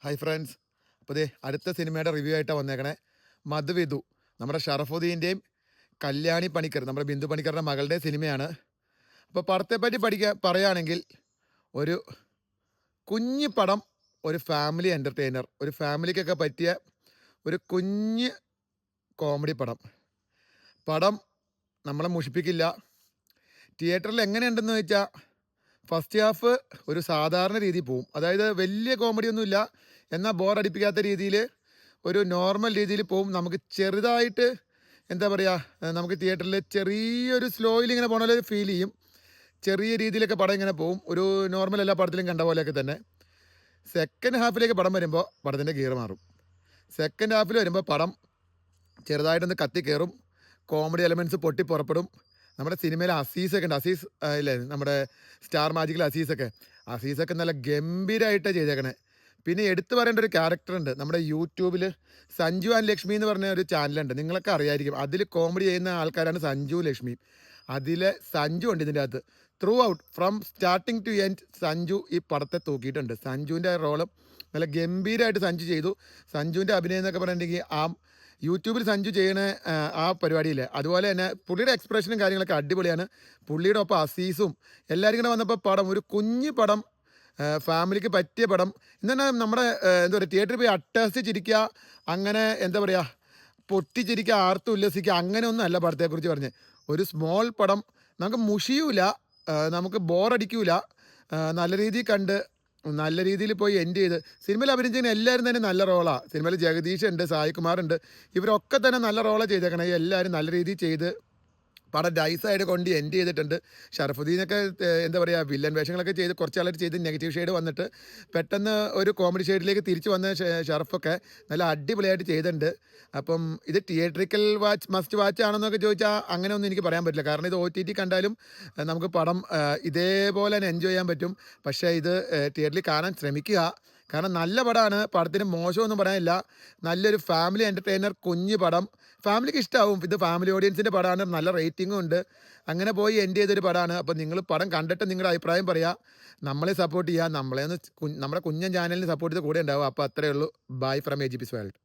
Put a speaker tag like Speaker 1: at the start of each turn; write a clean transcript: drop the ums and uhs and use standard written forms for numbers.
Speaker 1: Hi friends. അപ്പോൾ ദേ അടുത്ത സിനിമയുടെ റിവ്യൂ ആയിട്ടാണ് വന്നേക്കണേ. മധുവിധു, നമ്മുടെ ഷറഫുദ്ദീൻ്റെയും കല്യാണി പണിക്കർ, നമ്മുടെ ബിന്ദു പണിക്കറുടെ മകളുടെ സിനിമയാണ്. അപ്പോൾ പടത്തെപ്പറ്റി പറയുകയാണെങ്കിൽ ഒരു കുഞ്ഞ് പടം, ഒരു ഫാമിലി എൻ്റർടൈനർ, ഒരു ഫാമിലിക്കൊക്കെ പറ്റിയ ഒരു കുഞ്ഞ് കോമഡി പടം. പടം നമ്മളെ മുഷിപ്പിക്കില്ല. തിയേറ്ററിൽ എങ്ങനെയുണ്ടെന്ന് വെച്ചാൽ ഫസ്റ്റ് ഹാഫ് ഒരു സാധാരണ രീതിയിൽ പോവും. അതായത് വലിയ കോമഡിയൊന്നുമില്ല, എന്നാൽ ബോറടിപ്പിക്കാത്ത രീതിയിൽ ഒരു നോർമൽ രീതിയിൽ പോവും. നമുക്ക് ചെറുതായിട്ട് എന്താ പറയുക, നമുക്ക് തിയേറ്ററിൽ ചെറിയൊരു സ്ലോയിൽ ഇങ്ങനെ പോകണ പോലെ ഫീൽ ചെയ്യും. ചെറിയ രീതിയിലൊക്കെ പടം ഇങ്ങനെ പോവും, ഒരു നോർമൽ എല്ലാ പടത്തിലും കണ്ട പോലെയൊക്കെ തന്നെ. സെക്കൻഡ് ഹാഫിലേക്ക് പടം വരുമ്പോൾ പടത്തിൻ്റെ ഗിയർ മാറും. സെക്കൻഡ് ഹാഫിൽ വരുമ്പോൾ പടം ചെറുതായിട്ടൊന്ന് കത്തി കയറും, കോമഡി എലമെൻറ്റ്സ് പൊട്ടി പുറപ്പെടും. നമ്മുടെ സിനിമയിൽ അസീസൊക്കെ ഉണ്ട്, അസീസ് ഇല്ലേ, നമ്മുടെ സ്റ്റാർ മാജിക്കിൽ അസീസൊക്കെ നല്ല ഗംഭീരമായിട്ടാണ് ചെയ്തേക്കണേ. പിന്നെ എടുത്തു പറയേണ്ട ഒരു ക്യാരക്ടറുണ്ട്, നമ്മുടെ യൂട്യൂബിൽ സഞ്ജു ആൻഡ് ലക്ഷ്മി എന്ന് പറഞ്ഞ ഒരു ചാനലുണ്ട്, നിങ്ങളൊക്കെ അറിയായിരിക്കും. അതിൽ കോമഡി ചെയ്യുന്ന ആൾക്കാരാണ് സഞ്ജു ലക്ഷ്മി. അതിലെ സഞ്ജു ഉണ്ട് ഇതിൻ്റെ അകത്ത്. Throughout from starting to end Sanju ഈ പടത്തെ തൂക്കിയിട്ടുണ്ട്. സഞ്ജുവിൻ്റെ റോളും നല്ല ഗംഭീരമായിട്ട് സഞ്ജു ചെയ്തു. സഞ്ജുവിൻ്റെ അഭിനയം എന്നൊക്കെ പറഞ്ഞിട്ടുണ്ടെങ്കിൽ യൂട്യൂബിൽ സഞ്ജു ചെയ്യണ ആ പരിപാടിയില്ലേ, അതുപോലെ തന്നെ പുള്ളിയുടെ എക്സ്പ്രഷനും കാര്യങ്ങളൊക്കെ അടിപൊളിയാണ്. പുള്ളിയുടെ ഒപ്പം അസീസും എല്ലാവരും കൂടെ വന്നപ്പോൾ പടം ഒരു കുഞ്ഞ് പടം, ഫാമിലിക്ക് പറ്റിയ പടം. എന്നാൽ നമ്മുടെ എന്താ പറയുക, തിയേറ്ററിൽ പോയി അട്ടഹസിച്ചിരിക്കുക, അങ്ങനെ എന്താ പറയുക, പൊട്ടിച്ചിരിക്കുക, ആർത്ത് ഉല്ലസിക്കുക, അങ്ങനെയൊന്നും അല്ല പടത്തെക്കുറിച്ച് പറഞ്ഞ്. ഒരു സ്മോൾ പടം, നമുക്ക് മുഷിയൂല, നമുക്ക് ബോറടിക്കൂല, നല്ല രീതിയിൽ കണ്ട് നല്ല രീതിയിൽ പോയി എൻഡ് ചെയ്ത്. സിനിമയിൽ അഭിനയിച്ചതിന് എല്ലാവരും തന്നെ നല്ല റോളാണ്. സിനിമയിൽ ജഗദീഷ് ഉണ്ട്, സായികുമാർ ഉണ്ട്, ഇവരൊക്കെ തന്നെ നല്ല റോളാണ് ചെയ്തേക്കണേ. എല്ലാവരും നല്ല രീതിയിൽ ചെയ്ത് പടം നൈസായിട്ട് കൊണ്ട് എൻഡ് ചെയ്തിട്ടുണ്ട്. ഷറഫുദ്ദീനൊക്കെ എന്താ പറയുക, വില്ലൻ വേഷങ്ങളൊക്കെ ചെയ്ത് കുറച്ച് ആളായിട്ട് ചെയ്ത് നെഗറ്റീവ് ഷെയ്ഡ് വന്നിട്ട് പെട്ടെന്ന് ഒരു കോമഡി ഷെയ്ഡിലേക്ക് തിരിച്ചു വന്ന ഷറഫൊക്കെ നല്ല അടിപൊളിയായിട്ട് ചെയ്തിട്ടുണ്ട്. അപ്പം ഇത് തിയേറ്ററിക്കൽ മസ്റ്റ് വാച്ച് ആണെന്നൊക്കെ ചോദിച്ചാൽ അങ്ങനെയൊന്നും എനിക്ക് പറയാൻ പറ്റില്ല. കാരണം ഇത് OTT കണ്ടാലും നമുക്ക് പടം ഇതേപോലെ തന്നെ എൻജോയ് ചെയ്യാൻ പറ്റും. പക്ഷേ ഇത് തിയേറ്ററിൽ കാണാൻ ശ്രമിക്കുക. കാരണം നല്ല പടമാണ്, പടത്തിന് മോശമൊന്നും പറയാനില്ല. നല്ലൊരു ഫാമിലി എൻ്റർടൈനർ കുഞ്ഞ് പടം, ഫാമിലിക്ക് ഇഷ്ടമാവും. ഇത് ഫാമിലി ഓഡിയൻസിൻ്റെ പടമാണ്, നല്ല റേറ്റിംഗും ഉണ്ട്. അങ്ങനെ പോയി എൻഡ് ചെയ്തൊരു പടമാണ്. അപ്പോൾ നിങ്ങൾ പടം കണ്ടിട്ട് നിങ്ങളുടെ അഭിപ്രായം പറയുക, നമ്മളെ സപ്പോർട്ട് ചെയ്യുക, നമ്മളെ ഒന്ന് നമ്മുടെ കുഞ്ഞൻ ചാനലിന് സപ്പോർട്ട് ചെയ്ത് കൂടെ ഉണ്ടാവുക. അപ്പോൾ അത്രയേ ഉള്ളൂ. Bye from AGP's world.